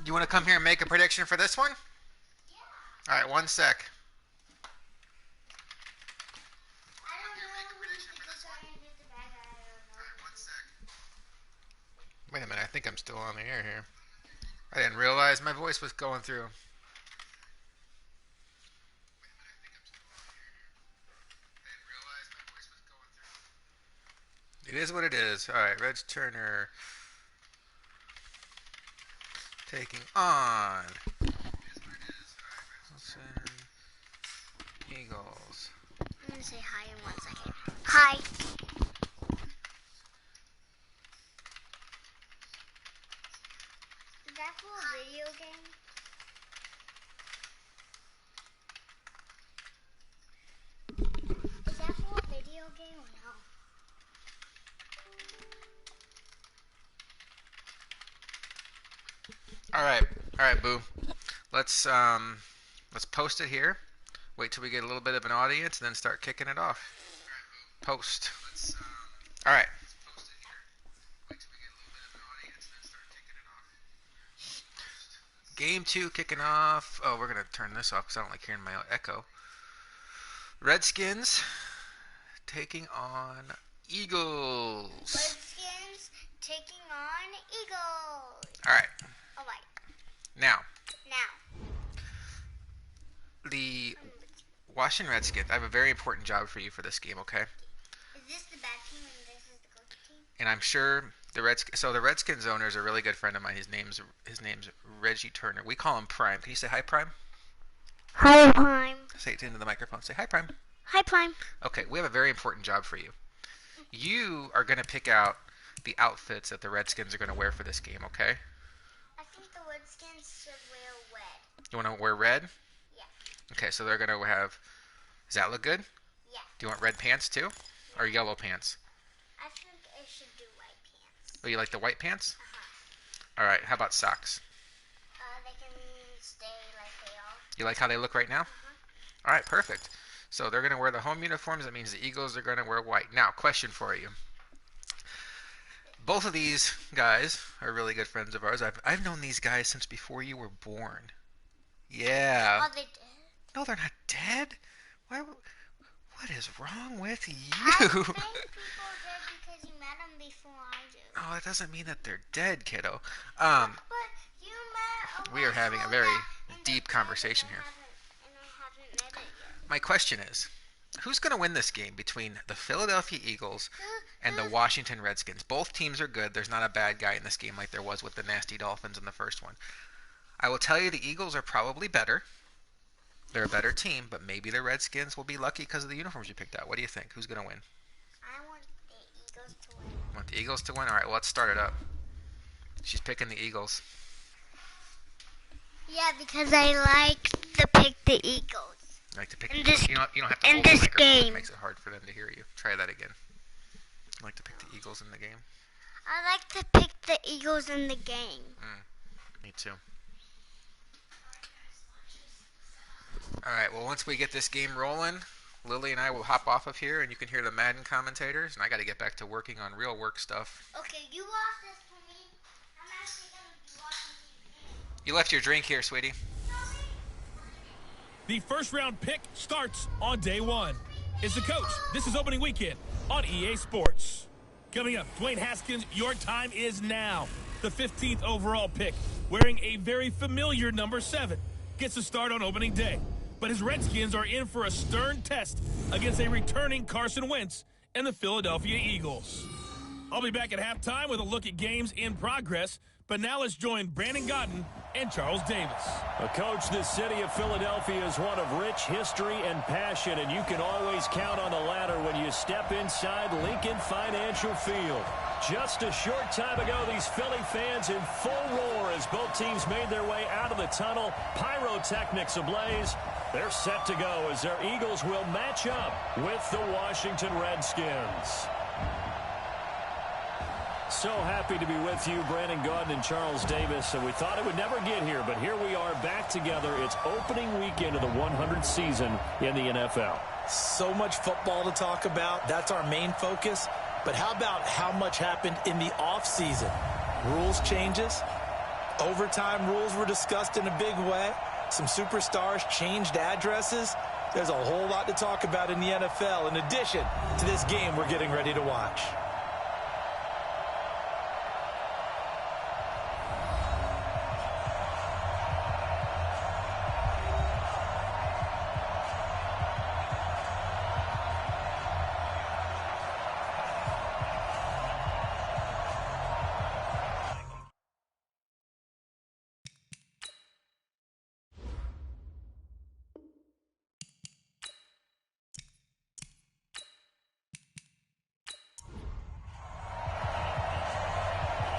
You want to come here and make a prediction for this one? Yeah. All right, 1 sec. Wait a minute, I think I'm still on the air here. I didn't realize my voice was going through. It is what it is. All right, Reg Turner taking on Wilson Eagles. I'm going to say hi in 1 second. Hi. Is that for a video game? Is that for a video game or no? All right, Boo. Let's post it here. Wait till we get a little bit of an audience, and then start kicking it off. Post. All right. Game 2 kicking off. Oh, we're gonna turn this off because I don't like hearing my echo. Redskins taking on Eagles. Redskins taking on Eagles. All right. All right. Now. The Washington Redskins. I have a very important job for you for this game. Okay. Is this the bad team and this is the good team? And I'm sure the Redskins owner is a really good friend of mine. His name's Reggie Turner. We call him Prime. Can you say hi, Prime? Hi, Prime. Say it into the microphone. Say hi, Prime. Hi, Prime. Okay, we have a very important job for you. You are going to pick out the outfits that the Redskins are going to wear for this game, okay? I think the Redskins should wear red. You want to wear red? Yeah. Okay, so they're going to have... Does that look good? Yeah. Do you want red pants too? Yeah. Or yellow pants? I think I should do white pants. Oh, you like the white pants? Uh-huh. All right, how about socks? They can stay like they are. You like how they look right now? Uh-huh. All right, perfect. So they're going to wear the home uniforms. That means the Eagles are going to wear white. Now, question for you. Both of these guys are really good friends of ours. I've known these guys since before you were born. Yeah. Are they dead? No, they're not dead. What is wrong with you? I think people are dead because you met them before I do. Oh, that doesn't mean that they're dead, kiddo. But you met We are having a very deep conversation here. And I haven't met it yet. My question is, who's going to win this game between the Philadelphia Eagles and the Washington Redskins? Both teams are good. There's not a bad guy in this game like there was with the nasty Dolphins in the first one. I will tell you the Eagles are probably better. They're a better team, but maybe the Redskins will be lucky because of the uniforms you picked out. What do you think? Who's going to win? I want the Eagles to win. You want the Eagles to win? All right, well, let's start it up. She's picking the Eagles. Yeah, because I like to pick the Eagles. You like to pick In the this- You don't have to in hold the this microphone. It game. makes it hard for them to hear you. Try that again. You like to pick the Eagles in the game? I like to pick the Eagles in the game. Me too. All right, well, once we get this game rolling, Lily and I will hop off of here, and you can hear the Madden commentators, and I got to get back to working on real work stuff. Okay, you watch this for me. I'm actually going to be watching TV. You left your drink here, sweetie. The first round pick starts on day 1. It's the coach. This is opening weekend on EA Sports. Coming up, Dwayne Haskins, your time is now. The 15th overall pick, wearing a very familiar number 7, gets a start on opening day. But his Redskins are in for a stern test against a returning Carson Wentz and the Philadelphia Eagles. I'll be back at halftime with a look at games in progress, but now let's join Brandon Godden and Charles Davis. Coach, the city of Philadelphia is one of rich history and passion, and you can always count on the ladder when you step inside Lincoln Financial Field. Just a short time ago, these Philly fans in full roar as both teams made their way out of the tunnel, pyrotechnics ablaze. They're set to go as their Eagles will match up with the Washington Redskins. So happy to be with you, Brandon Gaudin and Charles Davis. And we thought it would never get here, but here we are back together. It's opening weekend of the 100th season in the NFL. So much football to talk about. That's our main focus. But how about how much happened in the offseason? Rules changes, Overtime rules were discussed in a big way. Some superstars changed addresses. There's a whole lot to talk about in the NFL in addition to this game we're getting ready to watch.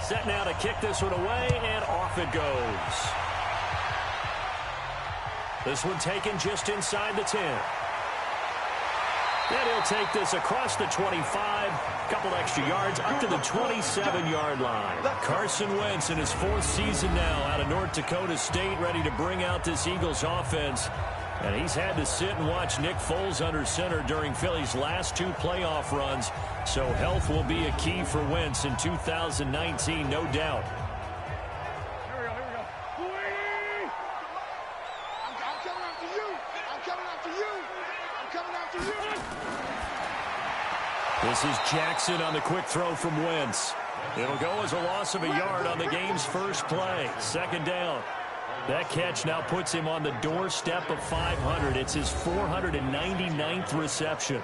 Set now to kick this one away, and off it goes. This one taken just inside the 10. And he'll take this across the 25, a couple extra yards, up to the 27-yard line. Carson Wentz in his 4th season now out of North Dakota State, ready to bring out this Eagles offense. And he's had to sit and watch Nick Foles under center during Philly's last 2 playoff runs. So health will be a key for Wentz in 2019, no doubt. Here we go. I'm coming after you. I'm coming after you. I'm coming after you. This is Jackson on the quick throw from Wentz. It'll go as a loss of a yard on the game's first play. 2nd down. That catch now puts him on the doorstep of 500. It's his 499th reception.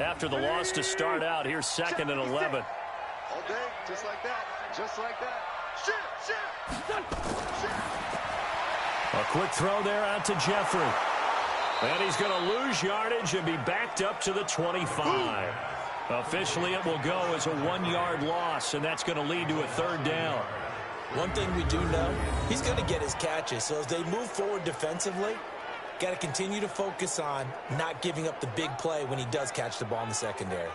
After the loss to start out, here's 2nd and 11. All day, just like that. Just like that. Shit. A quick throw there out to Jeffrey. And he's going to lose yardage and be backed up to the 25. Officially, it will go as a 1-yard loss, and that's going to lead to a 3rd down. One thing we do know, he's going to get his catches. So as they move forward defensively, got to continue to focus on not giving up the big play when he does catch the ball in the secondary.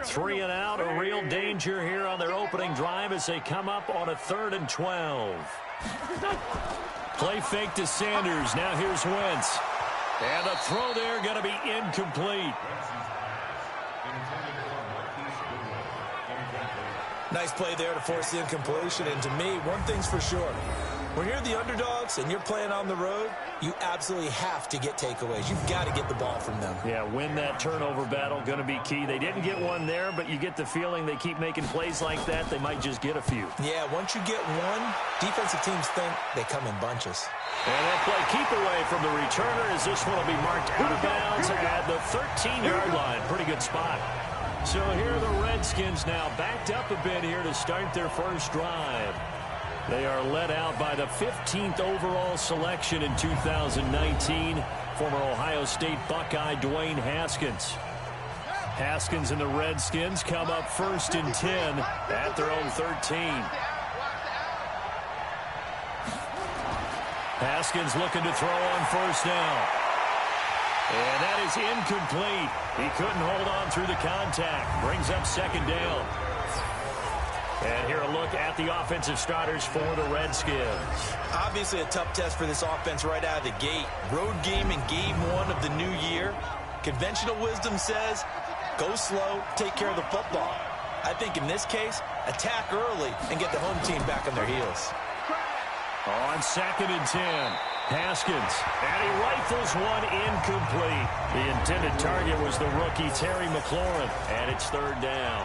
Three and out, a real danger here on their opening drive as they come up on a 3rd and 12. Play fake to Sanders. Now here's Wentz. And the throw there going to be incomplete. Nice play there to force the incompletion. And to me, one thing's for sure. When you're the underdogs and you're playing on the road, you absolutely have to get takeaways. You've got to get the ball from them. Yeah, win that turnover battle, going to be key. They didn't get one there, but you get the feeling they keep making plays like that, they might just get a few. Yeah, once you get one, defensive teams think they come in bunches. And that play keep away from the returner as this one will be marked out of bounds at the 13-yard line. Pretty good spot. So here are the Redskins now backed up a bit here to start their first drive. They are led out by the 15th overall selection in 2019, former Ohio State Buckeye Dwayne Haskins. Haskins and the Redskins come up 1st and 10 at their own 13. Haskins looking to throw on 1st down. And that is incomplete. He couldn't hold on through the contact. Brings up 2nd down. And here a look at the offensive starters for the Redskins. Obviously a tough test for this offense right out of the gate. Road game in game 1 of the new year. Conventional wisdom says, go slow, take care of the football. I think in this case, attack early and get the home team back on their heels. On 2nd and 10, Haskins, and he rifles one incomplete. The intended target was the rookie Terry McLaurin, and it's 3rd down.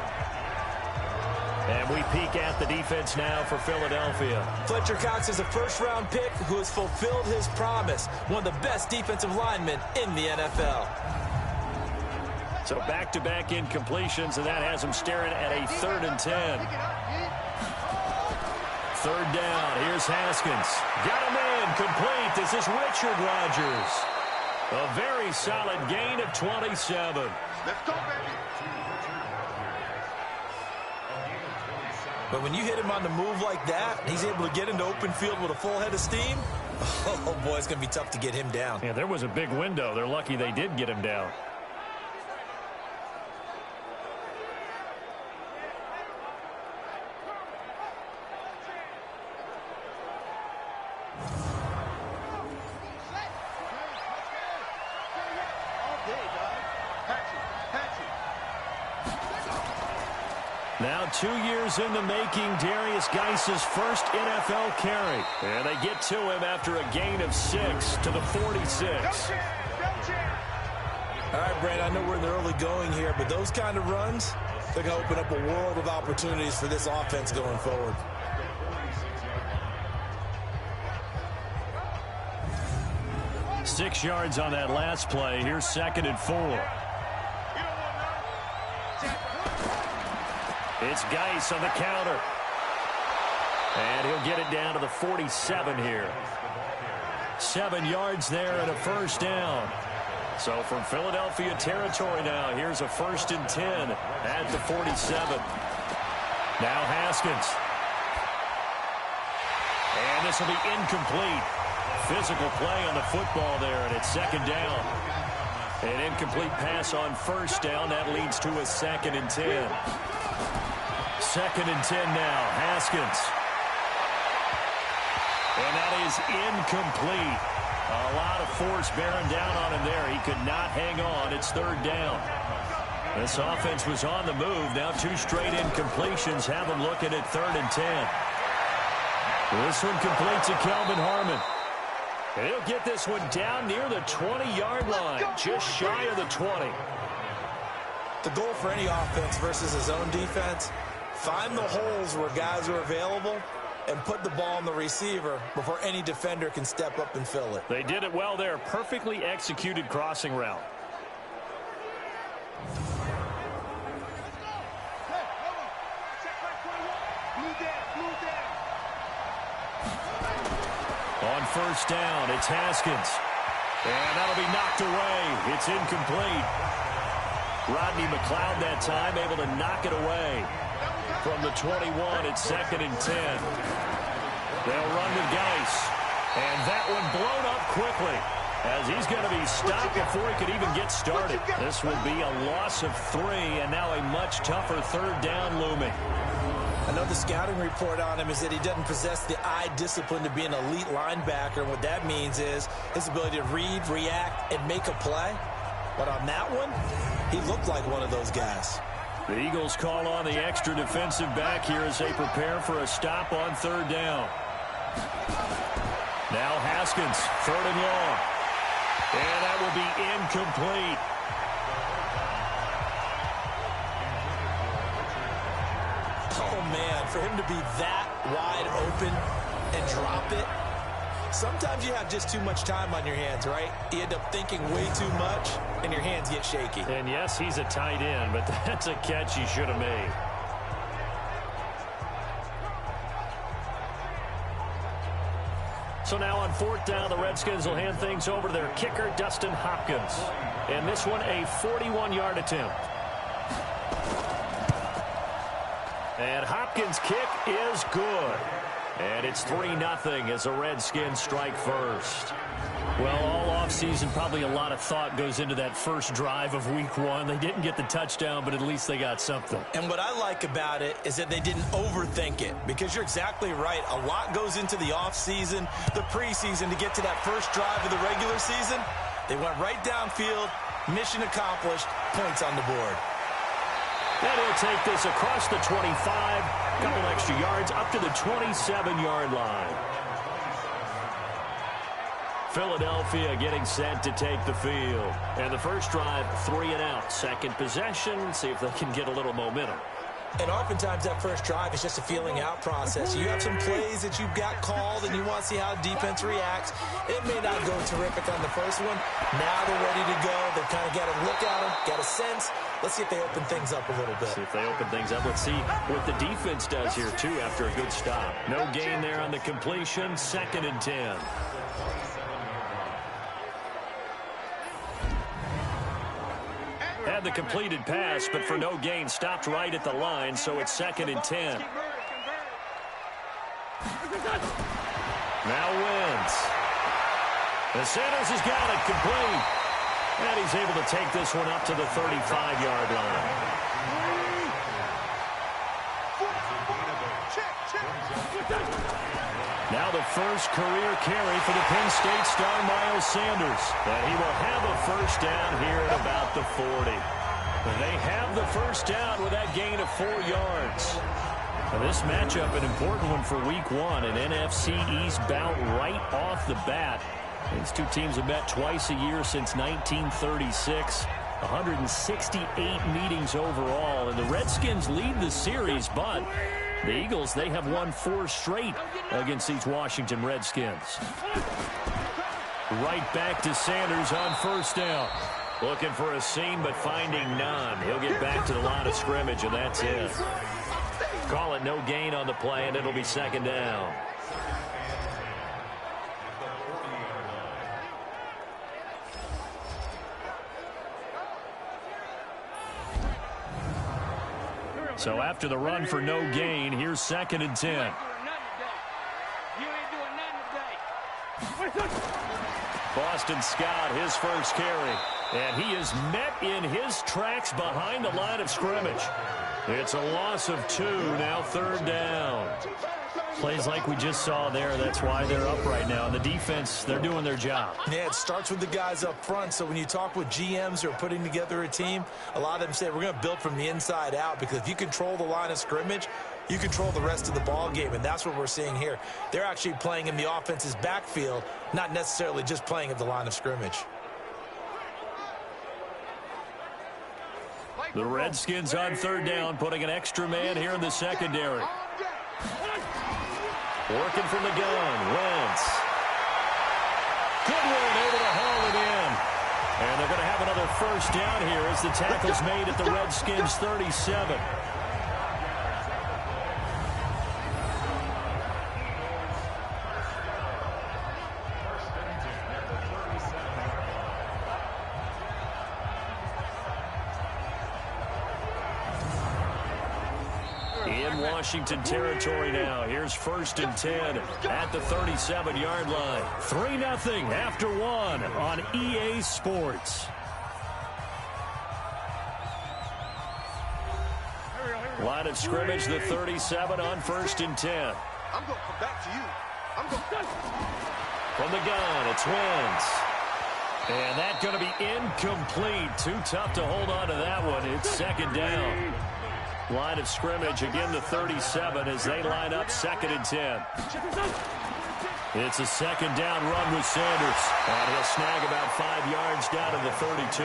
And we peek at the defense now for Philadelphia. Fletcher Cox is a 1st-round pick who has fulfilled his promise. One of the best defensive linemen in the NFL. So back-to-back incompletions, and that has him staring at a 3rd and 10. 3rd down. Here's Haskins. Got him in. Complete. This is Richard Rodgers. A very solid gain of 27. Let's go, baby. But when you hit him on the move like that, he's able to get into open field with a full head of steam, oh boy, it's going to be tough to get him down. Yeah, there was a big window. They're lucky they did get him down. Now 2 years in the making, Darius Geis's first NFL carry. And they get to him after a gain of 6 to the 46. All right, Brandon, I know we're in the early going here, but those kind of runs, they're going to open up a world of opportunities for this offense going forward. Six yards on that last play. Here's 2nd and 4. It's Geis on the counter. And he'll get it down to the 47 here. 7 yards there and a first down. So from Philadelphia territory now, here's a 1st and 10 at the 47. Now Haskins. And this will be incomplete. Physical play on the football there, and it's 2nd down. An incomplete pass on 1st down. That leads to a 2nd and 10. 2nd and 10 now. Haskins. And that is incomplete. A lot of force bearing down on him there. He could not hang on. It's 3rd down. This offense was on the move. Now 2 straight incompletions have them looking at 3rd and 10. This one complete to Kelvin Harmon. And he'll get this one down near the 20-yard line, just shy of the 20. The goal for any offense versus his own defense, find the holes where guys are available and put the ball on the receiver before any defender can step up and fill it. They did it well there. Perfectly executed crossing route. On 1st down, it's Haskins. And that'll be knocked away. It's incomplete. Rodney McLeod that time able to knock it away. From the 21, it's 2nd and 10. They'll run with Geis. And that one blown up quickly, as he's going to be stopped before he could even get started. This will be a loss of 3, and now a much tougher 3rd down looming. I know the scouting report on him is that he doesn't possess the eye discipline to be an elite linebacker. And what that means is his ability to read, react, and make a play. But on that one, he looked like one of those guys. The Eagles call on the extra defensive back here as they prepare for a stop on 3rd down. Now Haskins, 3rd and long. And that will be incomplete. Oh, man, for him to be that wide open and drop it. Sometimes you have just too much time on your hands, right? You end up thinking way too much, and your hands get shaky. And yes, he's a tight end, but that's a catch he should have made. So now on 4th down, the Redskins will hand things over to their kicker, Dustin Hopkins. And this one, a 41-yard attempt. And Hopkins' kick is good. And it's 3-0 as the Redskins strike first. Well, all offseason, probably a lot of thought goes into that first drive of Week 1. They didn't get the touchdown, but at least they got something. And what I like about it is that they didn't overthink it, because you're exactly right. A lot goes into the offseason, the preseason, to get to that first drive of the regular season. They went right downfield, mission accomplished, points on the board. And he'll take this across the 25, couple extra yards up to the 27-yard line. Philadelphia getting set to take the field. And the first drive, 3 and out. Second possession, see if they can get a little momentum. And oftentimes that first drive is just a feeling out process. You have some plays that you've got called and you want to see how defense reacts. It may not go terrific on the first one. Now they're ready to go. They've kind of got a look at them, got a sense. Let's see if they open things up a little bit. See if they open things up. Let's see what the defense does here, too, after a good stop. No gain there on the completion. 2nd and 10. Had the completed pass, but for no gain, stopped right at the line, so it's 2nd and 10. Now wins. And Sanders has got it complete. And he's able to take this one up to the 35-yard line. Now the first career carry for the Penn State star Miles Sanders. And he will have a first down here at about the 40. They have the first down with that gain of 4 yards. Now this matchup, an important one for week 1, an NFC East bout right off the bat. These two teams have met twice a year since 1936. 168 meetings overall, and the Redskins lead the series, but the Eagles, they have won 4 straight against these Washington Redskins. Right back to Sanders on first down. Looking for a seam, but finding none. He'll get back to the line of scrimmage, and that's it. Call it no gain on the play, and it'll be second down. So after the run for no gain, here's 2nd and 10. Boston Scott, his first carry. And he is met in his tracks behind the line of scrimmage. It's a loss of 2, now 3rd down. Plays like we just saw there, that's why they're up right now. And the defense, they're doing their job. Yeah, it starts with the guys up front. So when you talk with GMs who are putting together a team, a lot of them say we're going to build from the inside out, because if you control the line of scrimmage, you control the rest of the ball game, and that's what we're seeing here. They're actually playing in the offense's backfield, not necessarily just playing at the line of scrimmage. The Redskins on 3rd down, putting an extra man here in the secondary. Working from the gun, Wentz. Goodwin able to haul it in. And they're going to have another first down here as the tackle's made at the Redskins 37. Washington territory now. Here's 1st and 10 at the 37-yard line. 3-0 after 1 on EA Sports. Line of scrimmage, the 37 on 1st and 10. I'm going to come back to you. I'm going From the gun, it's Wentz. And that's going to be incomplete. Too tough to hold on to that one. It's 2nd down. Line of scrimmage, again the 37 as they line up 2nd and 10. It's a 2nd down run with Sanders. And he'll snag about 5 yards down to the 32.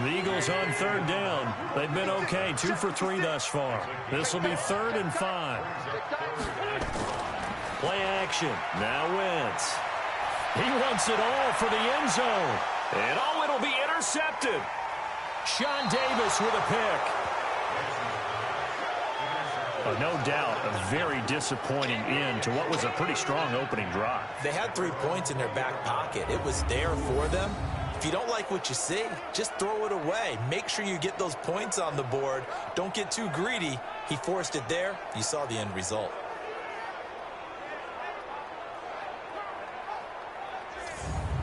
The Eagles on 3rd down. They've been okay, 2 for 3 thus far. This will be 3rd and 5. Play action. Now Wentz. He wants it all for the end zone. And oh, it'll be intercepted. Sean Davis with a pick. No doubt, a very disappointing end to what was a pretty strong opening drive. They had 3 points in their back pocket. It was there for them. If you don't like what you see, just throw it away. Make sure you get those points on the board. Don't get too greedy. He forced it there. You saw the end result.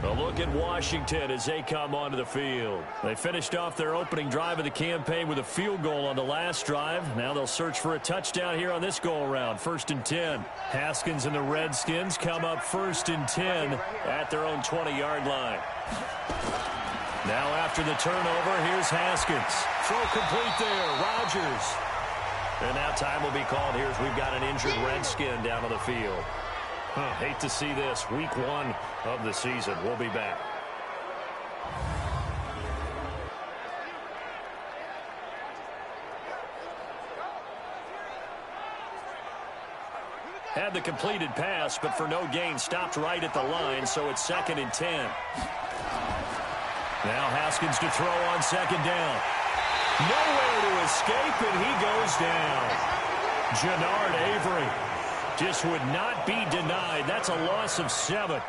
A look at Washington as they come onto the field. They finished off their opening drive of the campaign with a field goal on the last drive. Now they'll search for a touchdown here on this go-around. 1st and 10. Haskins and the Redskins come up 1st and 10 at their own 20-yard line. Now after the turnover, here's Haskins. Throw complete there. Rodgers. And now time will be called here as we've got an injured Redskin down on the field. Hate to see this. Week 1 of the season. We'll be back. Had the completed pass, but for no gain, stopped right at the line, so it's 2nd and 10. Now Haskins to throw on 2nd down. Nowhere to escape, and he goes down. Jannard Avery just would not be denied. That's a loss of 7.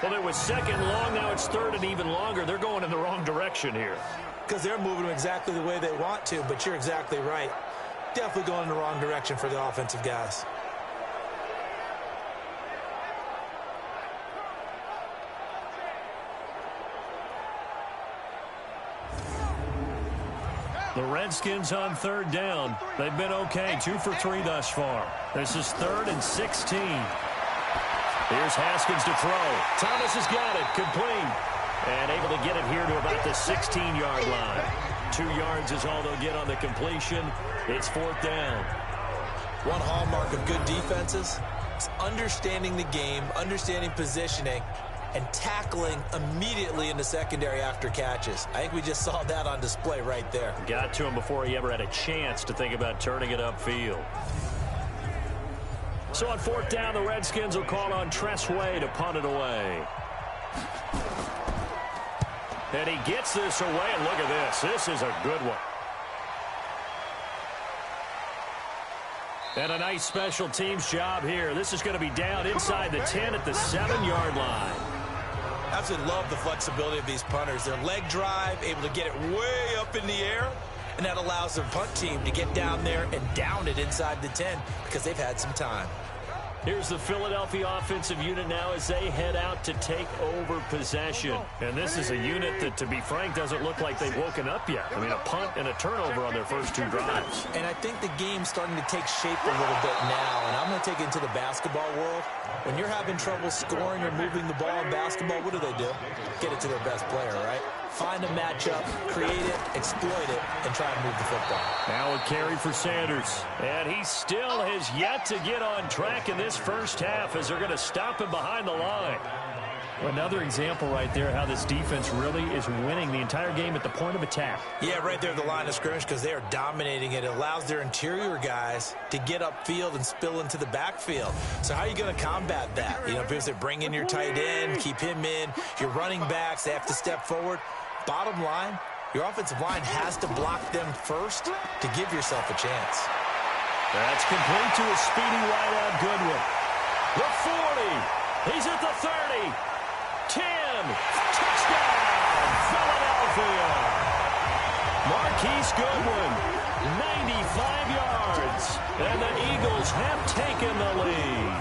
Well, it was 2nd long. Now it's 3rd and even longer. They're going in the wrong direction here. Because they're moving them exactly the way they want to, but you're exactly right. Definitely going in the wrong direction for the offensive guys. The Redskins on 3rd down. They've been okay, 2 for 3 thus far. This is 3rd and 16. Here's Haskins to throw. Thomas has got it, complete. And able to get it here to about the 16-yard line. 2 yards is all they'll get on the completion. It's 4th down. One hallmark of good defenses is understanding the game, understanding positioning, and tackling immediately in the secondary after catches. I think we just saw that on display right there. Got to him before he ever had a chance to think about turning it upfield. So on 4th down, the Redskins will call on Tressway to punt it away. And he gets this away, and look at this. This is a good one. And a nice special teams job here. This is going to be down inside the 10 at the 7-yard line. Absolutely love the flexibility of these punters. Their leg drive, able to get it way up in the air, and that allows their punt team to get down there and down it inside the 10 because they've had some time. Here's the Philadelphia offensive unit now as they head out to take over possession. And this is a unit that, to be frank, doesn't look like they've woken up yet. I mean, a punt and a turnover on their first 2 drives. And I think the game's starting to take shape a little bit now, and I'm going to take it into the basketball world. When you're having trouble scoring or moving the ball in basketball, what do? Get it to their best player, right? Find a matchup, create it, exploit it, and try to move the football. Now a carry for Sanders. And he still has yet to get on track in this first half as they're going to stop him behind the line. Another example right there how this defense really is winning the entire game at the point of attack. Yeah, right there at the line of scrimmage because they are dominating it. It allows their interior guys to get upfield and spill into the backfield. So how are you going to combat that? You know, if they bring in your tight end, keep him in, your running backs, they have to step forward. Bottom line, your offensive line has to block them first to give yourself a chance. That's complete to a speedy wideout Goodwin. The 40. He's at the 30. 10. Touchdown, Philadelphia. Marquise Goodwin, 95 yards. And the Eagles have taken the lead.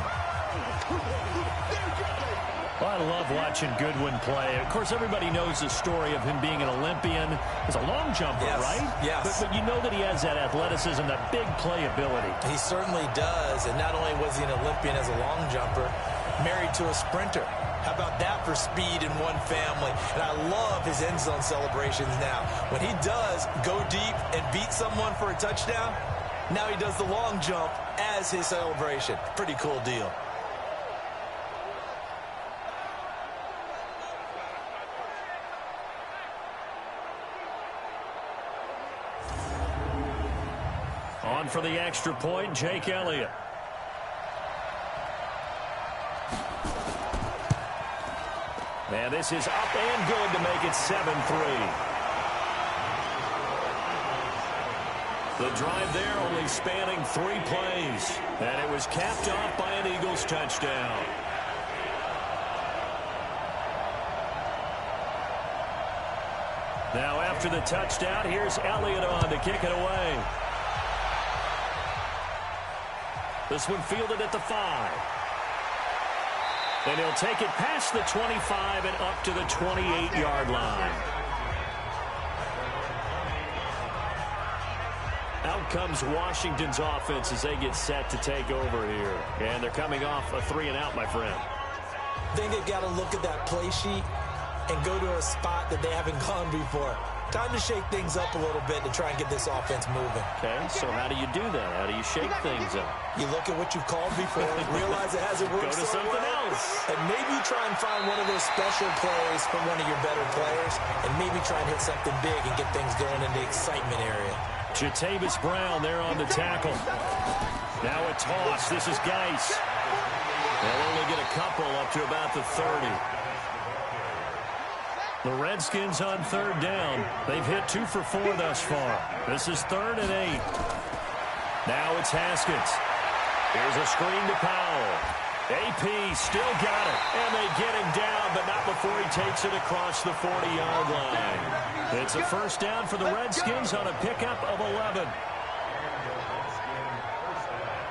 Well, I love watching Goodwin play. Of course, everybody knows the story of him being an Olympian. He's a long jumper, yes, right? Yes. But you know that he has that athleticism, that big play ability. He certainly does. And not only was he an Olympian as a long jumper, married to a sprinter. How about that for speed in one family? And I love his end zone celebrations now. When he does go deep and beat someone for a touchdown, now he does the long jump as his celebration. Pretty cool deal. On for the extra point, Jake Elliott. And this is up and good to make it 7-3. The drive there only spanning 3 plays. And it was capped off by an Eagles touchdown. Now after the touchdown, here's Elliott on to kick it away. This one fielded at the 5. And he'll take it past the 25 and up to the 28-yard line. Out comes Washington's offense as they get set to take over here. And they're coming off a 3-and-out, my friend. I think they've got to look at that play sheet and go to a spot that they haven't gone before. Time to shake things up a little bit to try and get this offense moving. Okay, so how do you do that? How do you shake things up? You look at what you've called before, realize it hasn't worked Go to so something well, else. and maybe try and find one of those special plays from one of your better players, and maybe try and hit something big and get things going in the excitement area. Jatavis Brown there on the tackle. Now a toss. This is Geis. They'll only get a couple up to about the 30. The Redskins on 3rd down. They've hit 2 for 4 thus far. This is 3rd and 8. Now it's Haskins. Here's a screen to Powell. AP still got it. And they get him down, but not before he takes it across the 40-yard line. It's a first down for the Redskins on a pickup of 11.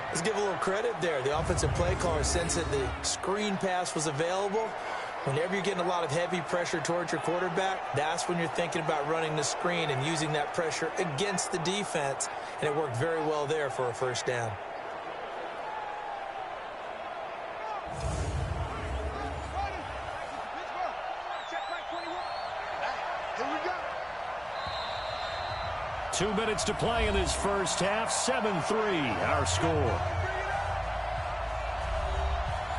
Let's give a little credit there. The offensive play caller sensed that the screen pass was available. Whenever you're getting a lot of heavy pressure towards your quarterback, that's when you're thinking about running the screen and using that pressure against the defense. And it worked very well there for a first down. Check back 21. 2 minutes to play in this first half. 7-3 our score.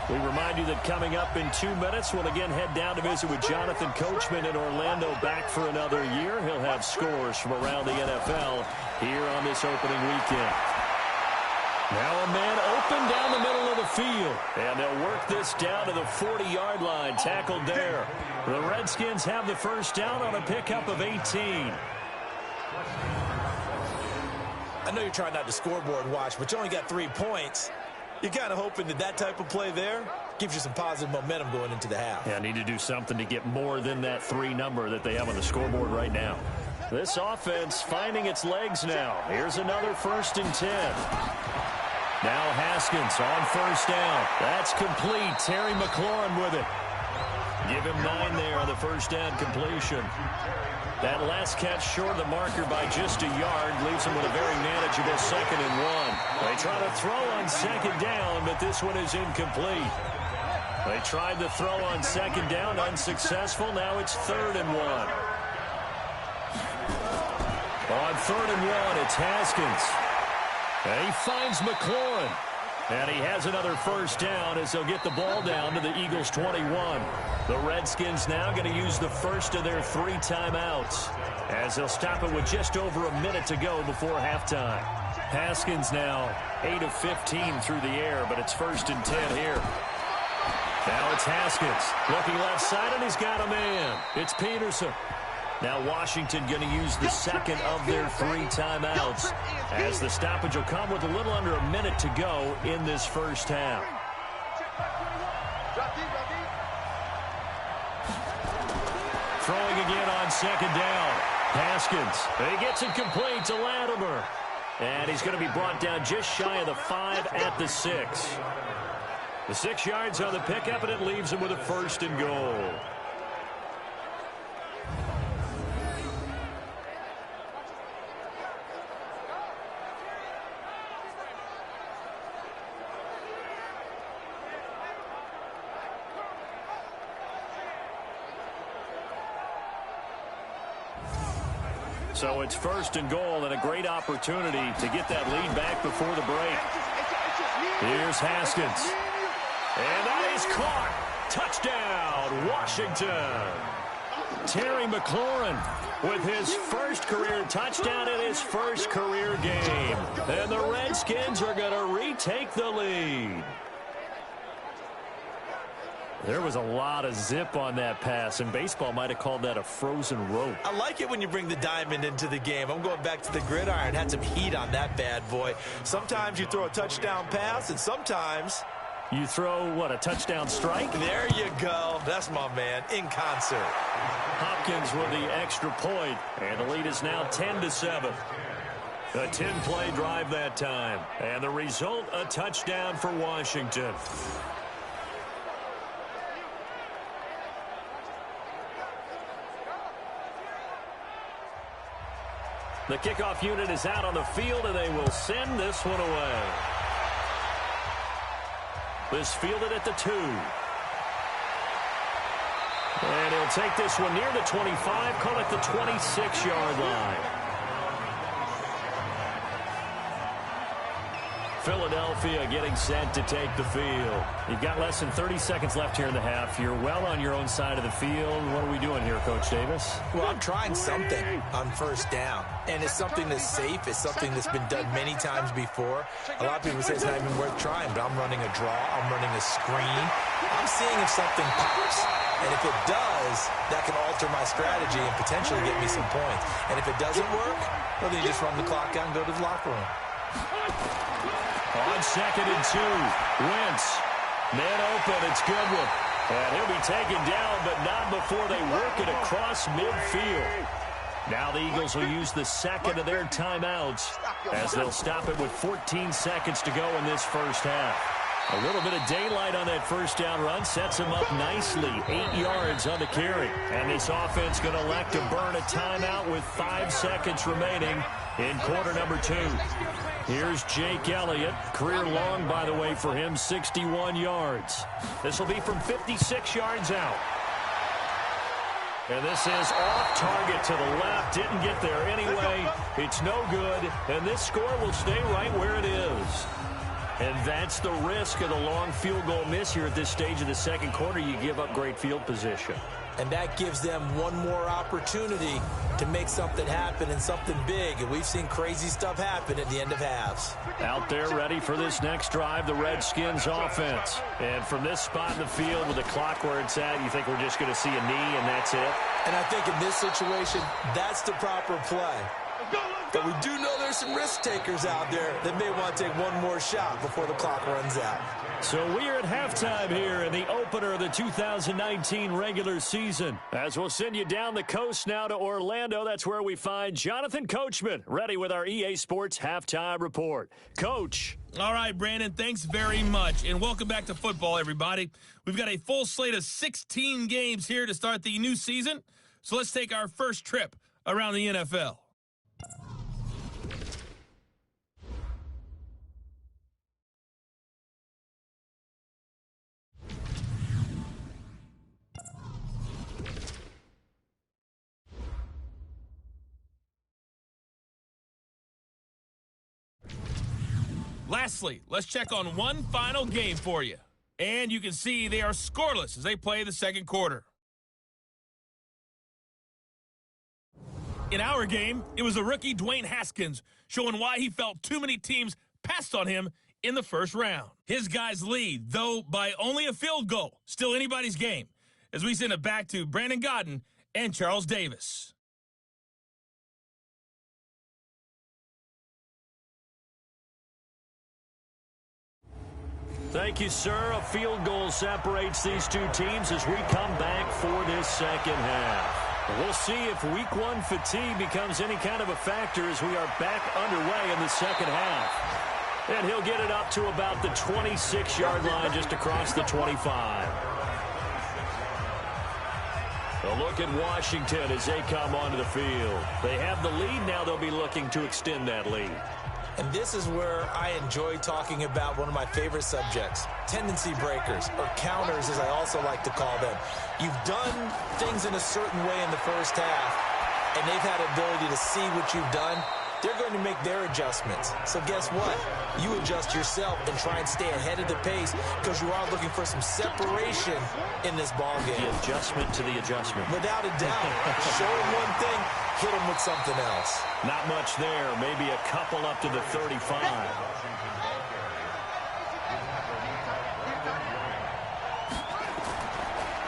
We remind you that coming up in 2 minutes, we'll again head down to visit with Jonathan Coachman in Orlando, back for another year. He'll have scores from around the NFL here on this opening weekend. Now a man open down the middle of the field, and they'll work this down to the 40-yard line, tackled there. The Redskins have the first down on a pickup of 18. I know you're trying not to scoreboard watch, but you only got 3 points. You're kind of hoping that that type of play there gives you some positive momentum going into the half. Yeah, need to do something to get more than that 3 number that they have on the scoreboard right now. This offense finding its legs now. Here's another 1st and 10. Now Haskins on first down. That's complete. Terry McLaurin with it. Give him 9 there on the first down completion. That last catch short of the marker by just a yard leaves him with a very manageable 2nd and 1. They try to throw on 2nd down, but this one is incomplete. They tried to throw on 2nd down, unsuccessful. Now it's 3rd and 1. On 3rd and 1, it's Haskins. And he finds McLaurin. And he has another first down as they'll get the ball down to the Eagles' 21. The Redskins now going to use the first of their 3 timeouts as they'll stop it with just over a minute to go before halftime. Haskins now 8 of 15 through the air, but it's 1st and 10 here. Now it's Haskins looking left side, and he's got a man. It's Peterson. Now Washington going to use the 2nd of their 3 timeouts as the stoppage will come with a little under a minute to go in this first half. Throwing again on 2nd down. Haskins. He gets it complete to Latimer. And he's going to be brought down just shy of the 5 at the 6. The 6 yards on the pickup, and it leaves him with a 1st and goal. So it's 1st and goal, and a great opportunity to get that lead back before the break. Here's Haskins. And that is caught. Touchdown, Washington. Terry McLaurin with his first career touchdown in his first career game. And the Redskins are going to retake the lead. There was a lot of zip on that pass, and baseball might have called that a frozen rope. I like it when you bring the diamond into the game. I'm going back to the gridiron. Had some heat on that bad boy. Sometimes you throw a touchdown pass, and sometimes you throw, what, a touchdown strike? There you go. That's my man, in concert. Hopkins with the extra point, and the lead is now 10-7. A 10-play drive that time, and the result, a touchdown for Washington. The kickoff unit is out on the field, and they will send this one away. This fielded at the 2. And he'll take this one near the 25, call it the 26-yard line. Philadelphia getting set to take the field. You've got less than 30 seconds left here in the half. You're well on your own side of the field. What are we doing here, Coach Davis? Well, I'm trying something on first down. And it's something that's safe. It's something that's been done many times before. A lot of people say it's not even worth trying, but I'm running a draw. I'm running a screen. I'm seeing if something pops. And if it does, that can alter my strategy and potentially get me some points. And if it doesn't work, well, then you just run the clock out and go to the locker room. On 2nd and 2, Wentz. Man open, it's Goodwin. And he'll be taken down, but not before they work it across midfield. Now the Eagles will use the 2nd of their timeouts as they'll stop it with 14 seconds to go in this first half. A little bit of daylight on that first down run sets him up nicely. 8 yards on the carry. And this offense going to elect to burn a timeout with 5 seconds remaining in quarter number 2. Here's Jake Elliott. Career long, by the way, for him, 61 yards. This will be from 56 yards out. And this is off target to the left. Didn't get there anyway. It's no good. And this score will stay right where it is. And that's the risk of the long field goal miss here at this stage of the second quarter. You give up great field position. And that gives them one more opportunity to make something happen and something big. And we've seen crazy stuff happen at the end of halves. Out there ready for this next drive, the Redskins offense. And from this spot in the field with the clock where it's at, you think we're just going to see a knee and that's it? And I think in this situation, that's the proper play. But we do know there's some risk takers out there that may want to take one more shot before the clock runs out. So we are at halftime here in the opener of the 2019 regular season. As we'll send you down the coast now to Orlando, that's where we find Jonathan Coachman, ready with our EA Sports halftime report. Coach. All right, Brandon, thanks very much. And welcome back to football, everybody. We've got a full slate of 16 games here to start the new season. So let's take our first trip around the NFL. Lastly, let's check on one final game for you. And you can see they are scoreless as they play the second quarter. In our game, it was the rookie Dwayne Haskins showing why he felt too many teams passed on him in the first round. His guys lead, though by only a field goal. Still anybody's game, as we send it back to Brandon Godden and Charles Davis. Thank you, sir. A field goal separates these two teams as we come back for this second half. We'll see if week one fatigue becomes any kind of a factor as we are back underway in the second half. And he'll get it up to about the 26-yard line just across the 25. A look at Washington as they come onto the field. They have the lead. Now they'll be looking to extend that lead. And this is where I enjoy talking about one of my favorite subjects, tendency breakers, or counters as I also like to call them. You've done things in a certain way in the first half, and they've had the ability to see what you've done. They're going to make their adjustments. So guess what? You adjust yourself and try and stay ahead of the pace because you are looking for some separation in this ball game. The adjustment to the adjustment. Without a doubt. Show them one thing, hit them with something else. Not much there. Maybe a couple up to the 35.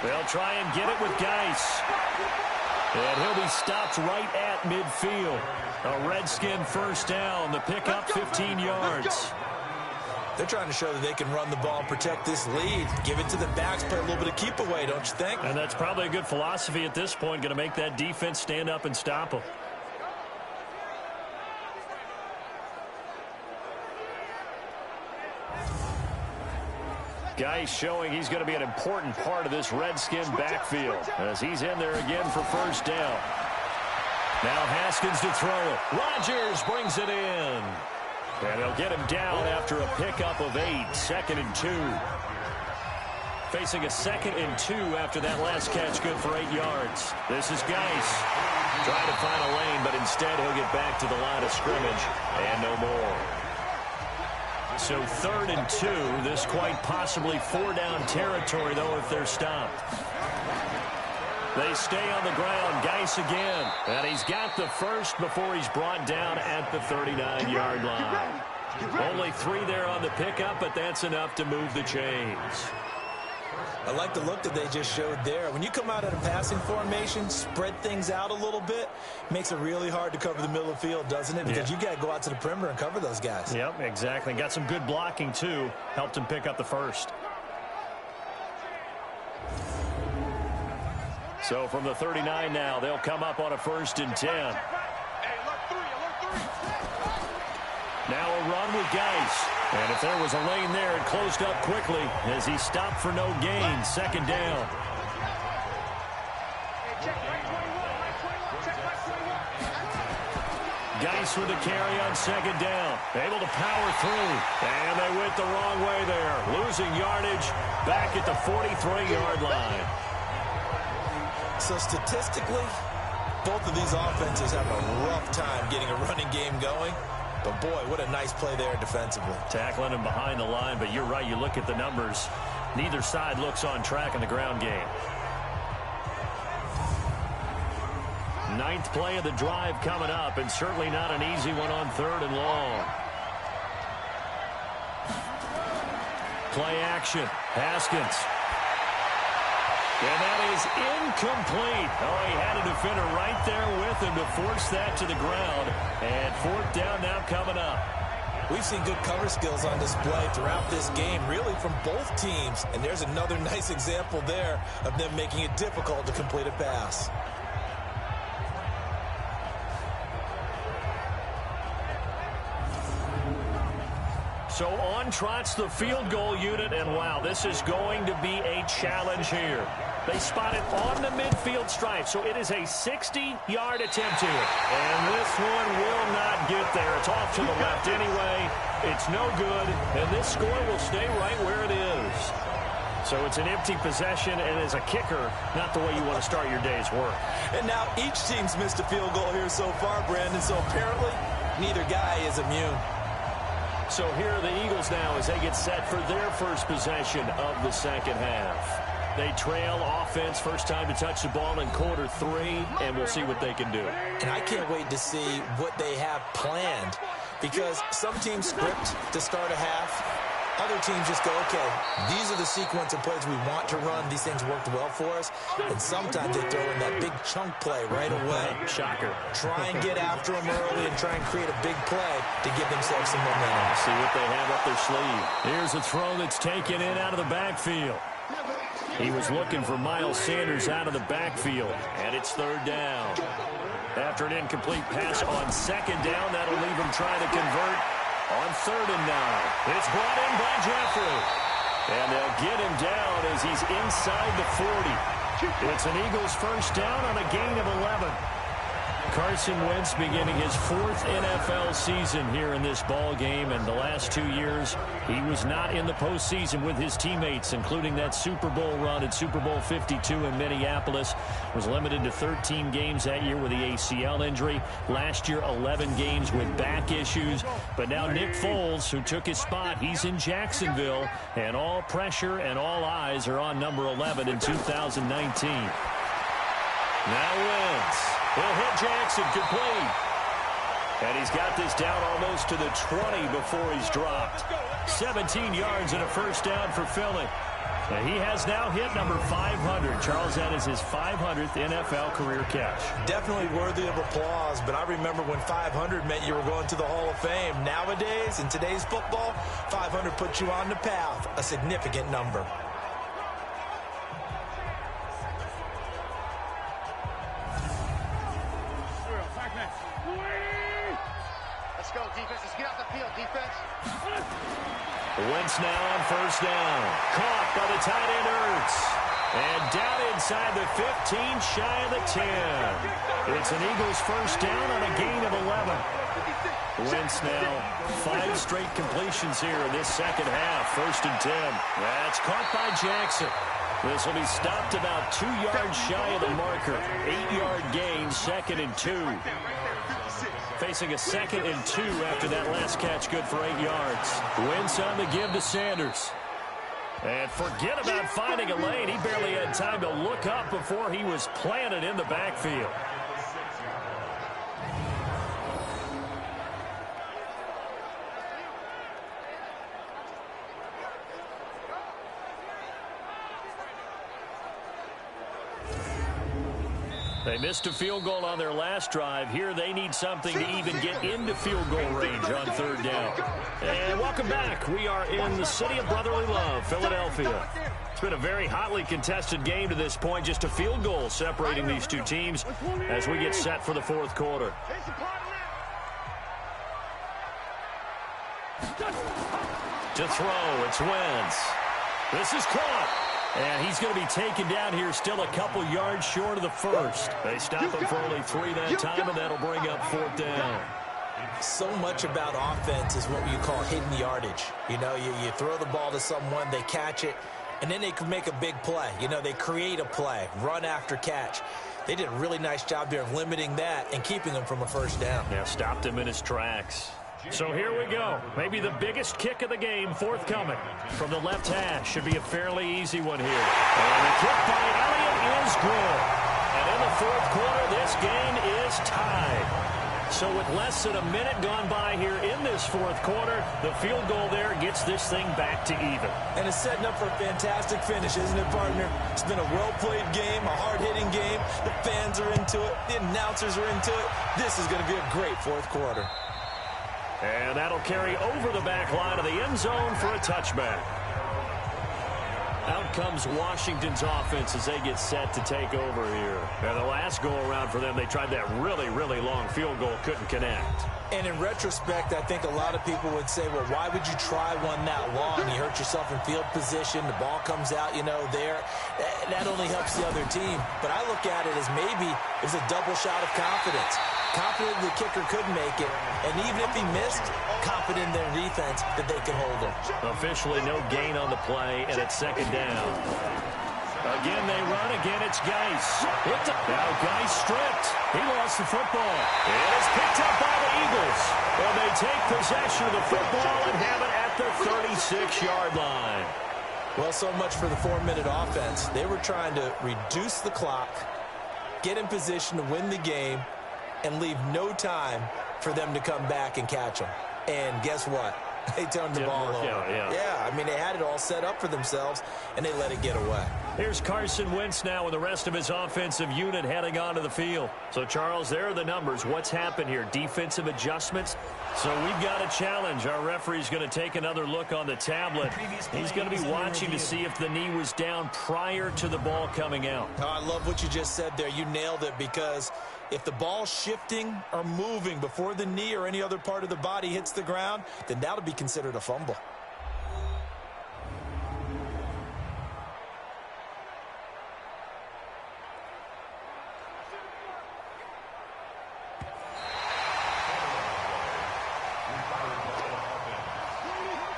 They'll try and get it with Geis. And he'll be stopped right at midfield. A Redskin first down. The pickup 15 yards. They're trying to show that they can run the ball and protect this lead. Give it to the backs, play a little bit of keep away, don't you think? And that's probably a good philosophy at this point. Going to make that defense stand up and stop them. Geis showing he's going to be an important part of this Redskin backfield as he's in there again for first down. Now Haskins to throw it. Rodgers brings it in. And they'll get him down after a pickup of 8. 2nd and 2. Facing a 2nd and 2 after that last catch, good for 8 yards. This is Geis. Trying to find a lane, but instead he'll get back to the line of scrimmage. And no more. So 3rd and 2. This quite possibly 4-down territory, though, if they're stopped. They stay on the ground. Geis again. And he's got the first before he's brought down at the 39-yard line. Only 3 there on the pickup, but that's enough to move the chains. I like the look that they just showed there. When you come out of a passing formation, spread things out a little bit, makes it really hard to cover the middle of the field, doesn't it? Because you got to go out to the perimeter and cover those guys. Yep, exactly. Got some good blocking, too. Helped him pick up the first. So from the 39 now, they'll come up on a 1st and 10. Now a run with Geis. And if there was a lane there, it closed up quickly as he stopped for no gain. 2nd down. Geis with a carry on 2nd down. Able to power through. And they went the wrong way there. Losing yardage back at the 43-yard line. So statistically, both of these offenses have a rough time getting a running game going. But boy, what a nice play there defensively. Tackling him behind the line, but you're right, you look at the numbers. Neither side looks on track in the ground game. Ninth play of the drive coming up, and certainly not an easy one on 3rd and long. Play action. Haskins. And that is incomplete. Oh, he had a defender right there with him to force that to the ground. And 4th down now coming up. We've seen good cover skills on display throughout this game, really from both teams. And there's another nice example there of them making it difficult to complete a pass. So on trots the field goal unit, and wow, this is going to be a challenge here. They spot it on the midfield stripe, so it is a 60-yard attempt here. And this one will not get there. It's off to the left anyway. It's no good, and this score will stay right where it is. So it's an empty possession, and as a kicker, not the way you want to start your day's work. And now each team's missed a field goal here so far, Brandon, so apparently neither guy is immune. So here are the Eagles now as they get set for their first possession of the second half. They trail offense, first time to touch the ball in quarter 3, and we'll see what they can do. And I can't wait to see what they have planned, because some teams script to start a half. Other teams just go, okay, these are the sequence of plays we want to run. These things worked well for us. And sometimes they throw in that big chunk play right away. Shocker. Try and get after them early and try and create a big play to give themselves some momentum. See what they have up their sleeve. Here's a throw that's taken in out of the backfield. He was looking for Miles Sanders out of the backfield, and it's 3rd down. After an incomplete pass on 2nd down, that'll leave him trying to convert on 3rd and 9. It's brought in by Jeffrey. And they'll get him down as he's inside the 40. It's an Eagles first down on a gain of 11. Carson Wentz beginning his 4th NFL season here in this ball game, and the last 2 years he was not in the postseason with his teammates, including that Super Bowl run at Super Bowl 52 in Minneapolis. Was limited to 13 games that year with the ACL injury. Last year 11 games with back issues. But now Nick Foles, who took his spot, he's in Jacksonville, and all pressure and all eyes are on number 11 in 2019. Now Wentz. He'll hit Jackson, complete. And he's got this down almost to the 20 before he's dropped. 17 yards and a first down for Philly. And he has now hit number 500. Charles, that is his 500th NFL career catch. Definitely worthy of applause, but I remember when 500 meant you were going to the Hall of Fame. Nowadays, in today's football, 500 puts you on the path, a significant number. Let's go, defense. Let's get off the field, defense. Wentz now on first down. Caught by the tight end Ertz. And down inside the 15, shy of the 10. It's an Eagles first down on a gain of 11. Wentz now 5 straight completions here in this second half. 1st and 10. That's caught by Jackson. This will be stopped about 2 yards shy of the marker. 8-yard gain, 2nd and 2. Facing a 2nd and 2 after that last catch, good for 8 yards. Wentz on the give to Sanders. And forget about finding a lane. He barely had time to look up before he was planted in the backfield. They missed a field goal on their last drive. Here they need something to even get into field goal range on 3rd down. And welcome back. We are in the city of brotherly love, Philadelphia. It's been a very hotly contested game to this point. Just a field goal separating these two teams as we get set for the 4th quarter. To throw, it's Wentz. This is caught. And he's going to be taken down here still a couple yards short of the 1st. They stop him for only 3 that time, and that'll bring up 4th down. So much about offense is what you call hidden yardage. You know, you throw the ball to someone, they catch it, And then they can make a big play. You know, they create a play, run after catch. They did a really nice job there of limiting that and keeping him from a first down. Yeah, stopped him in his tracks. So here we go. Maybe the biggest kick of the game forthcoming. From the left hash. Should be a fairly easy one here. And the kick by Elliott is good. And in the fourth quarter, this game is tied. So with less than a minute gone by here in this fourth quarter, the field goal there gets this thing back to even. And it's setting up for a fantastic finish, isn't it, partner? It's been a well-played game, a hard-hitting game. The fans are into it. The announcers are into it. This is going to be a great fourth quarter. And that'll carry over the back line of the end zone for a touchback. Out comes Washington's offense as they get set to take over here. And the last go-around for them, they tried that really, really long field goal, couldn't connect. And in retrospect, I think a lot of people would say, well, why would you try one that long? You hurt yourself in field position. The ball comes out, you know, there. That only helps the other team. But I look at it as maybe it was a double shot of confidence. Confident the kicker could make it. And even if he missed, confident in their defense that they can hold him. Officially no gain on the play, and it's second down. Again, they run. Again, it's Geis. Now Geis stripped. He lost the football. It is picked up by the Eagles. And they take possession of the football and have it at the 36-yard line. Well, so much for the 4-minute offense. They were trying to reduce the clock, get in position to win the game, and leave no time for them to come back and catch them. And guess what? They turned the ball over. Yeah, I mean, they had it all set up for themselves, and they let it get away. Here's Carson Wentz now with the rest of his offensive unit heading onto the field. So, Charles, there are the numbers. What's happened here? Defensive adjustments? So we've got a challenge. Our referee's going to take another look on the tablet. He's going to be watching to see if the knee was down prior to the ball coming out. Oh, I love what you just said there. You nailed it, because if the ball's shifting or moving before the knee or any other part of the body hits the ground, then that'll be considered a fumble.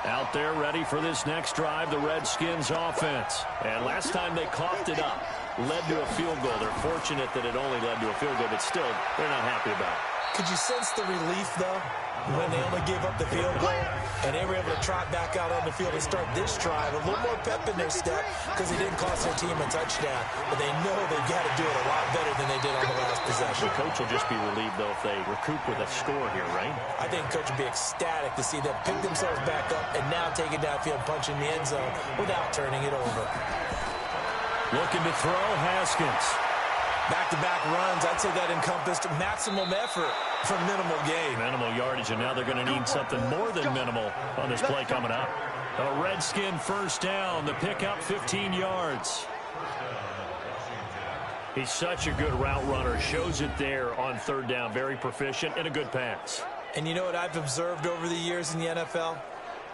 Out there ready for this next drive, the Redskins offense. And last time they coughed it up, led to a field goal. They're fortunate that it only led to a field goal, but still, they're not happy about it. Could you sense the relief, though, when they only gave up the field goal and they were able to trot back out on the field and start this drive? A little more pep in their step because they didn't cost their team a touchdown, but they know they've got to do it a lot better than they did on the last possession. The coach will just be relieved, though, if they recoup with a score here, right? I think coach will be ecstatic to see them pick themselves back up and now take it downfield, punch in the end zone without turning it over. Looking to throw, Haskins. Back-to-back runs, I'd say that encompassed maximum effort for minimal gain. Minimal yardage, and now they're going to need something more than minimal on this play coming up. A Redskin first down, the pickup 15 yards. He's such a good route runner, shows it there on third down, very proficient and a good pass. And you know what I've observed over the years in the NFL?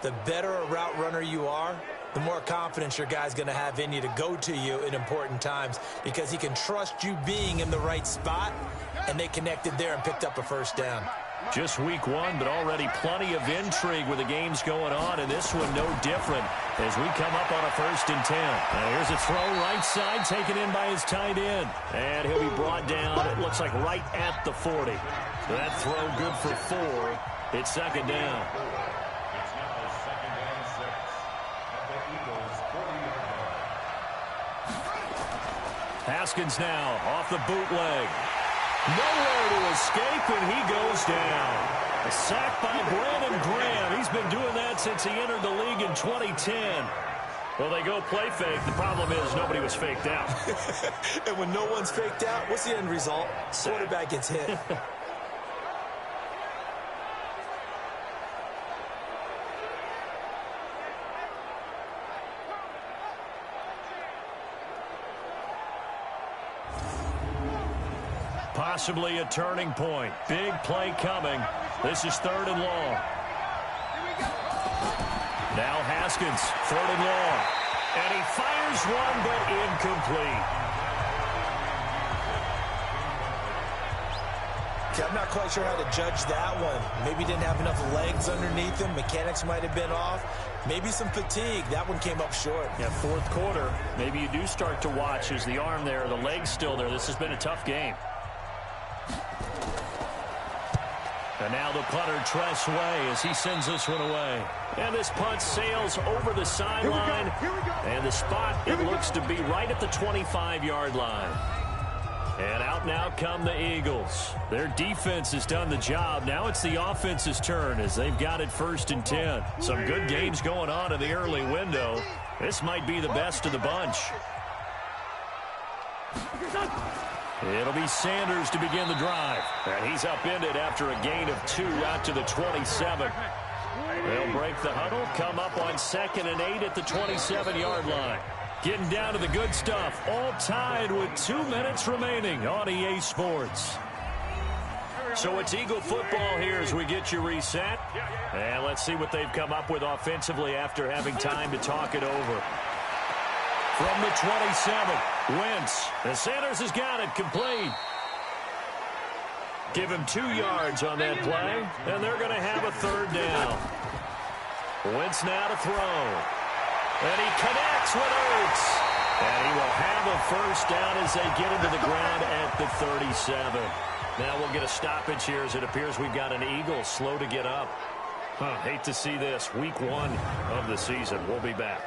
The better a route runner you are, the more confidence your guy's going to have in you to go to you in important times, because he can trust you being in the right spot, and they connected there and picked up a first down. Just week one, but already plenty of intrigue with the games going on, and this one no different as we come up on a 1st and 10. Now here's a throw right side, taken in by his tight end. And he'll be brought down, it looks like right at the 40. That throw good for 4. It's second down. Haskins now off the bootleg. Nowhere to escape, and he goes down. A sack by Brandon Graham. He's been doing that since he entered the league in 2010. Well, they go play fake. The problem is nobody was faked out. And when no one's faked out, what's the end result? Quarterback gets hit. Possibly a turning point. Big play coming. This is 3rd and long. Now Haskins, 3rd and long. And he fires one, but incomplete. See, I'm not quite sure how to judge that one. Maybe didn't have enough legs underneath him. Mechanics might have been off. Maybe some fatigue. That one came up short. Yeah, fourth quarter, maybe you do start to watch as the arm there, the leg's still there. This has been a tough game. And now the punter, Tress Way, as he sends this one away. And this punt sails over the sideline. And the spot, it looks to be right at the 25-yard line. And out now come the Eagles. Their defense has done the job. Now it's the offense's turn as they've got it 1st and 10. Some good games going on in the early window. This might be the best of the bunch. It'll be Sanders to begin the drive. And he's upended after a gain of 2 out to the 27. They'll break the huddle, come up on 2nd and 8 at the 27-yard line. Getting down to the good stuff, all tied with 2 minutes remaining on EA Sports. So it's Eagle football here as we get you reset. And let's see what they've come up with offensively after having time to talk it over. From the 27, Wentz. And Sanders has got it complete. Give him 2 yards on that play, and they're going to have a 3rd down. Wentz now to throw. And he connects with Ertz. And he will have a 1st down as they get into the ground at the 37. Now we'll get a stoppage here as it appears we've got an Eagle slow to get up. Hate to see this. Week 1 of the season. We'll be back.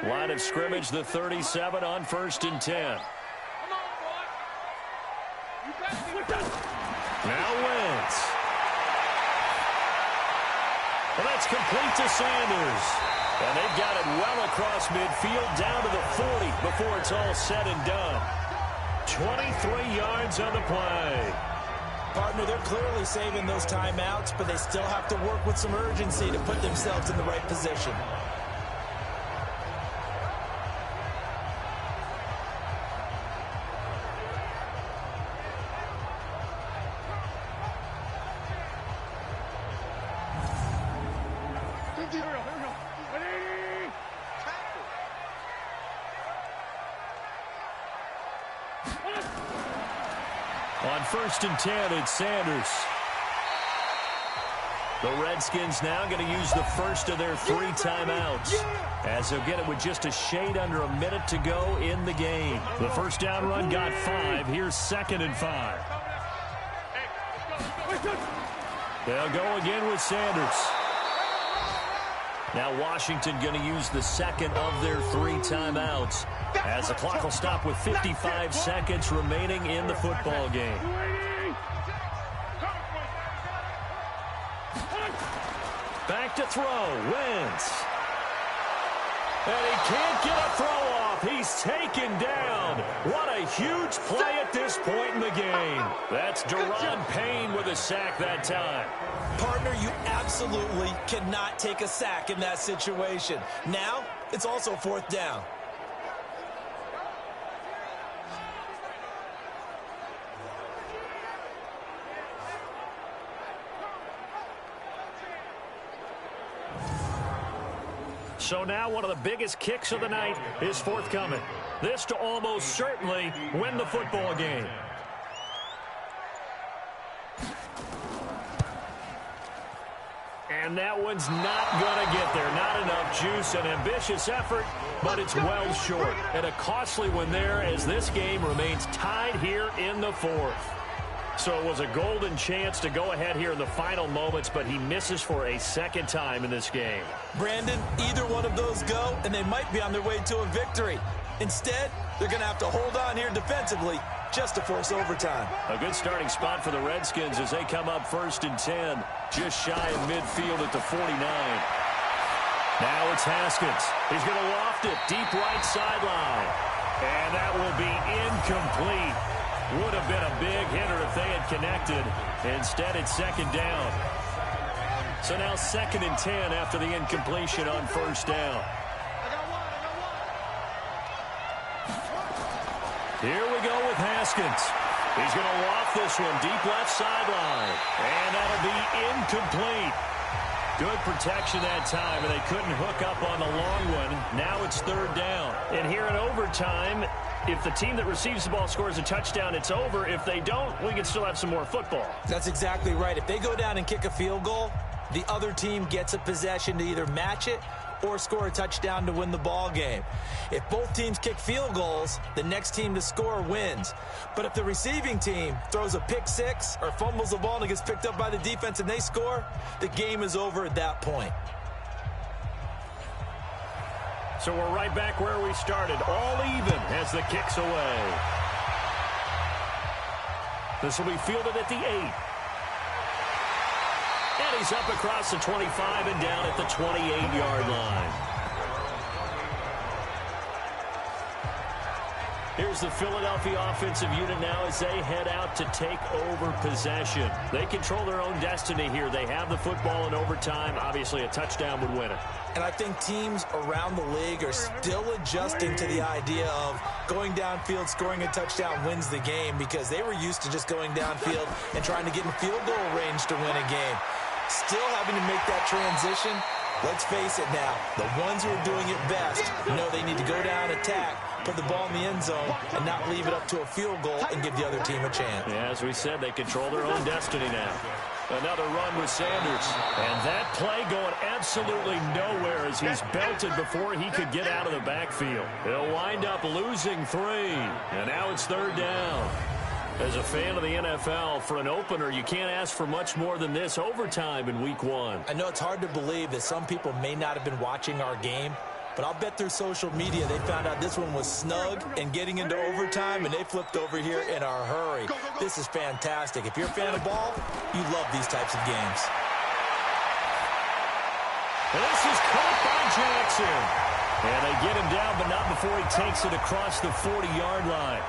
Line of scrimmage, the 37 on 1st and 10. Now Wentz. Well, that's complete to Sanders. And they've got it well across midfield down to the 40 before it's all said and done. 23 yards on the play. Partner, they're clearly saving those timeouts, but they still have to work with some urgency to put themselves in the right position. On 1st and 10, it's Sanders. The Redskins now going to use the first of their 3 timeouts, as they'll get it with just a shade under a minute to go in the game. The 1st down run got 5. Here's 2nd and 5. They'll go again with Sanders. Now Washington going to use the 2nd of their 3 timeouts, as the clock will stop with 55 seconds remaining in the football game. Back to throw, Wentz. And he can't get a throw off. He's taken down. What a huge play at this point in the game. That's Deron Payne with a sack that time. Partner, you absolutely cannot take a sack in that situation. Now, it's also 4th down. So now one of the biggest kicks of the night is forthcoming. This to almost certainly win the football game. And that one's not going to get there. Not enough juice. An ambitious effort, but it's well short. And a costly one there as this game remains tied here in the 4th. So it was a golden chance to go ahead here in the final moments, but he misses for a 2nd time in this game. Brandon, either one of those go, and they might be on their way to a victory. Instead, they're going to have to hold on here defensively just to force overtime. A good starting spot for the Redskins as they come up 1st and 10, just shy of midfield at the 49. Now it's Haskins. He's going to loft it deep right sideline. And that will be incomplete. Would have been a big hitter if they had connected. Instead, it's 2nd down. So now 2nd and 10 after the incompletion on 1st down. Here we go with Haskins. He's going to loft this one deep left sideline. And that'll be incomplete. Good protection that time, and they couldn't hook up on the long one. Now it's third down. And here in overtime, if the team that receives the ball scores a touchdown, it's over. If they don't, we can still have some more football. That's exactly right. If they go down and kick a field goal, the other team gets a possession to either match it or score a touchdown to win the ball game. If both teams kick field goals, the next team to score wins. But if the receiving team throws a pick six or fumbles the ball and it gets picked up by the defense and they score, the game is over at that point. So we're right back where we started, all even as the kick's away. This will be fielded at the 8. And he's up across the 25 and down at the 28-yard line. Here's the Philadelphia offensive unit now as they head out to take over possession. They control their own destiny here. They have the football in overtime. Obviously, a touchdown would win it. And I think teams around the league are still adjusting to the idea of going downfield, scoring a touchdown wins the game, because they were used to just going downfield and trying to get in field goal range to win a game. Still having to make that transition. Let's face it now, the ones who are doing it best know they need to go down, attack, put the ball in the end zone, and not leave it up to a field goal and give the other team a chance. Yeah, as we said, they control their own destiny now. Another run with Sanders. And that play going absolutely nowhere as he's belted before he could get out of the backfield. He'll wind up losing 3. And now it's third down. As a fan of the NFL, for an opener, you can't ask for much more than this overtime in week 1. I know it's hard to believe that some people may not have been watching our game, but I'll bet through social media they found out this one was snug and getting into overtime, and they flipped over here in a hurry. This is fantastic. If you're a fan of ball, you love these types of games. And this is caught by Jackson. And they get him down, but not before he takes it across the 40-yard line.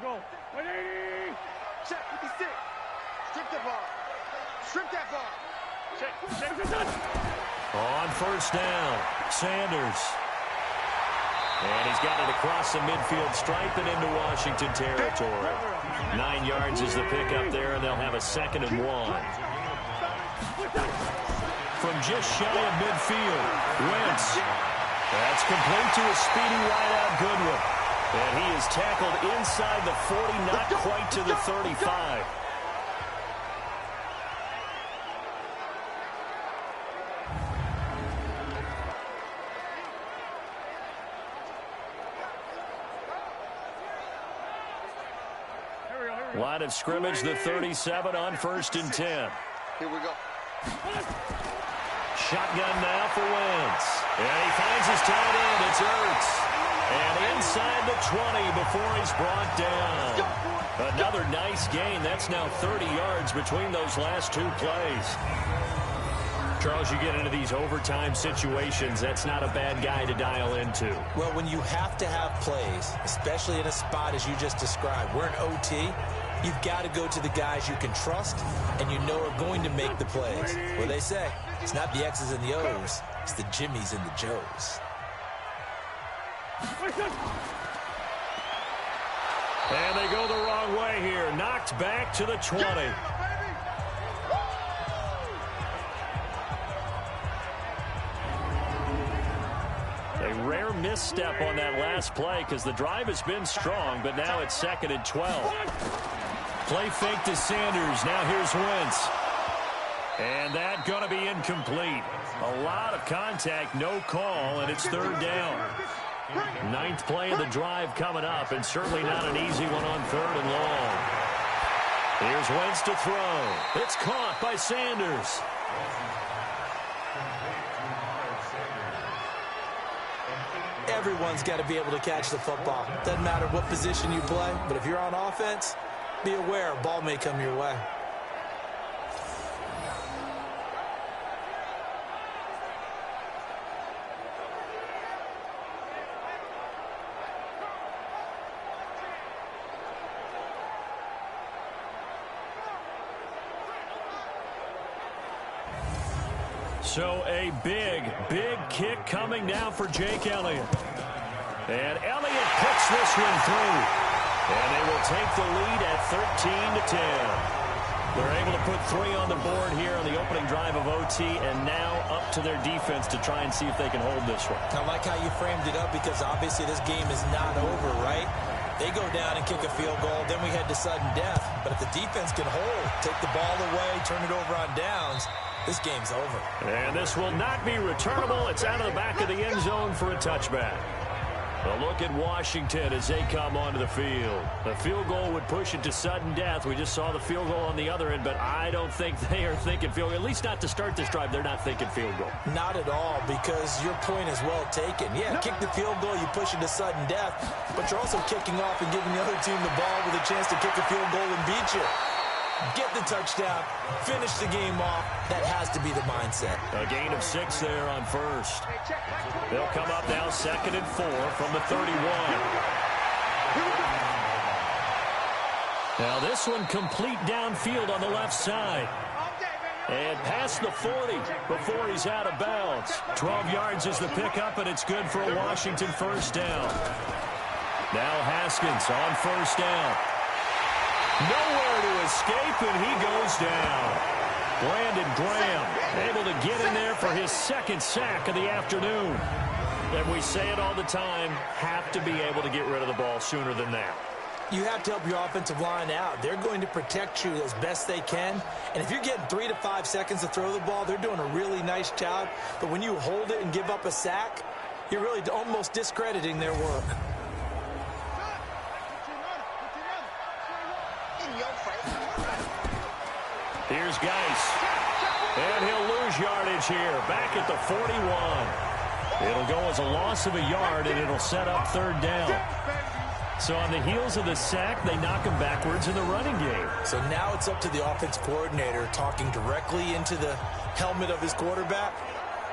Go. 180. Check with the stick. Strip that ball. Strip that ball. Check. On first down, Sanders. And he's got it across the midfield stripe and into Washington territory. 9 yards is the pickup there, and they'll have a 2nd and 1. From just shy of midfield, Wentz. That's complete to a speedy wideout Goodwin. And he is tackled inside the 40, not quite to the 35. Line of scrimmage, the 37 on 1st and 10. Here we go. Shotgun now for Wentz. And he finds his tight end. It's Ertz. And inside the 20 before he's brought down. Another nice gain. That's now 30 yards between those last 2 plays. Charles, you get into these overtime situations, that's not a bad guy to dial into. Well, when you have to have plays, especially in a spot as you just described, we're in OT, you've got to go to the guys you can trust and you know are going to make the plays. Well, they say, it's not the X's and the O's, it's the Jimmies and the Joes. And they go the wrong way here. Knocked back to the 20. A rare misstep on that last play because the drive has been strong, but now it's 2nd and 12. Play fake to Sanders. Now here's Wentz. And that going to be incomplete. A lot of contact, no call, and it's 3rd down. 9th play of the drive coming up, and certainly not an easy one on 3rd and long. Here's Wentz to throw. It's caught by Sanders. Everyone's got to be able to catch the football. Doesn't matter what position you play, but if you're on offense, be aware a ball may come your way. So a big kick coming down for Jake Elliott. And Elliott puts this one through. And they will take the lead at 13-10. They're able to put 3 on the board here on the opening drive of OT, and now up to their defense to try and see if they can hold this one. I like how you framed it up, because obviously this game is not over, right? They go down and kick a field goal, then we head to sudden death. But if the defense can hold, take the ball away, turn it over on downs, this game's over. And this will not be returnable. It's out of the back of the end zone for a touchback. A look at Washington as they come onto the field. The field goal would push it to sudden death. We just saw the field goal on the other end, but I don't think they are thinking field goal. At least not to start this drive. They're not thinking field goal. Not at all, because your point is well taken. Yeah, kick the field goal, you push it to sudden death, but you're also kicking off and giving the other team the ball with a chance to kick a field goal and beat you. Get the touchdown, finish the game off. That has to be the mindset. A gain of 6 there on first. They'll come up now 2nd and 4 from the 31. Now this one complete downfield on the left side. And past the 40 before he's out of bounds. 12 yards is the pickup, and it's good for a Washington first down. Now Haskins on first down. Nowhere to escape, and he goes down. Brandon Graham able to get in there for his 2nd sack of the afternoon. And we say it all the time, have to be able to get rid of the ball sooner than that. You have to help your offensive line out. They're going to protect you as best they can. And if you're getting 3 to 5 seconds to throw the ball, they're doing a really nice job. But when you hold it and give up a sack, you're really almost discrediting their work. Here's Geis. And he'll lose yardage here. Back at the 41. It'll go as a loss of a yard, and it'll set up 3rd down. So on the heels of the sack, they knock him backwards in the running game. So now it's up to the offense coordinator talking directly into the helmet of his quarterback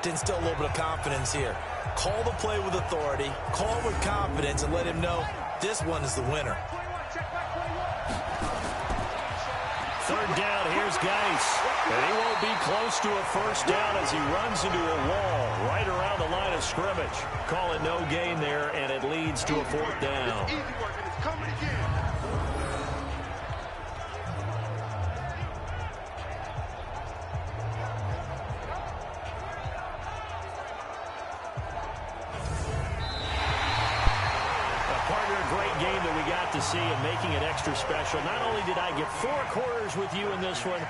to instill a little bit of confidence here. Call the play with authority, call it with confidence, and let him know this one is the winner. 3rd down, here's Geis. And he won't be close to a first down as he runs into a wall right around the line of scrimmage. Call it no gain there, and it leads to a 4th down. Easy work, and it's coming again. Game that we got to see and making it extra special. Not only did I get 4 quarters with you in this one,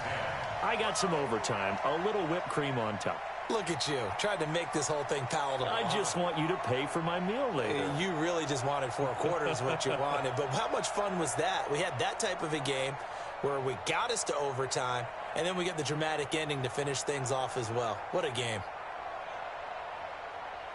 I got some overtime, a little whipped cream on top. Look at you, trying to make this whole thing palatable. I just want you to pay for my meal later. You really just wanted 4 quarters what you wanted, but how much fun was that? We had that type of a game where we got us to overtime, and then we get the dramatic ending to finish things off as well. What a game.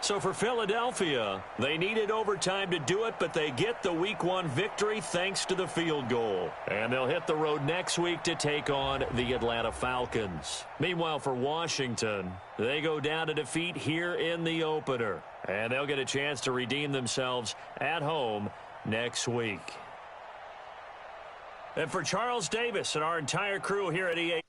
So for Philadelphia, they needed overtime to do it, but they get the Week 1 victory thanks to the field goal. And they'll hit the road next week to take on the Atlanta Falcons. Meanwhile, for Washington, they go down to defeat here in the opener. And they'll get a chance to redeem themselves at home next week. And for Charles Davis and our entire crew here at EA